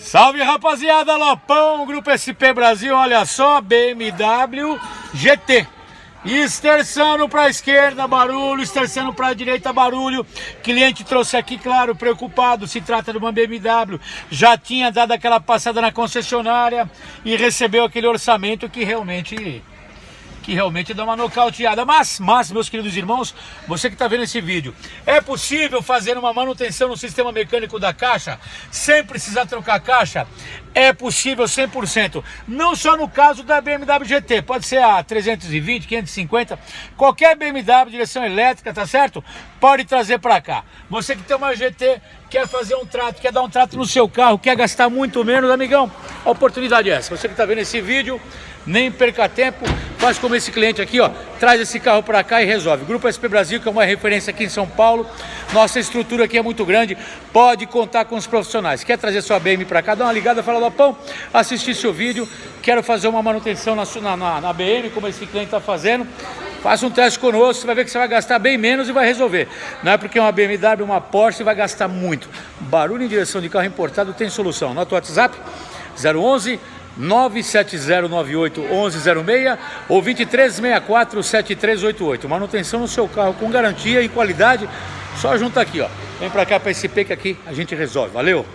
Salve, rapaziada, Lopão, Grupo SP Brasil, olha só, BMW GT. Esterçando para a esquerda, barulho, esterçando para a direita, barulho. Cliente trouxe aqui, claro, preocupado, se trata de uma BMW. Já tinha dado aquela passada na concessionária e recebeu aquele orçamento que realmente dá uma nocauteada. Mas, meus queridos irmãos, você que está vendo esse vídeo, é possível fazer uma manutenção no sistema mecânico da caixa sem precisar trocar a caixa? É possível 100%. Não só no caso da BMW GT, pode ser a 320, 550, qualquer BMW, direção elétrica, tá certo? Pode trazer para cá. Você que tem uma GT, quer fazer um trato, quer dar um trato no seu carro, quer gastar muito menos, amigão, a oportunidade é essa. Você que está vendo esse vídeo, nem perca tempo, faz como esse cliente aqui, ó, traz esse carro para cá e resolve. Grupo SP Brasil, que é uma referência aqui em São Paulo, nossa estrutura aqui é muito grande, pode contar com os profissionais. Quer trazer sua BM para cá, dá uma ligada, fala, Lopão, assisti seu vídeo, quero fazer uma manutenção na BM, como esse cliente está fazendo, faça um teste conosco, você vai ver que você vai gastar bem menos e vai resolver. Não é porque é uma BMW, uma Porsche, você vai gastar muito. Barulho em direção de carro importado tem solução. Anota o WhatsApp, 011 97098 1106 ou 2364 7388. Manutenção no seu carro com garantia e qualidade. Só junta aqui, ó. Vem pra cá pra SP que aqui a gente resolve. Valeu!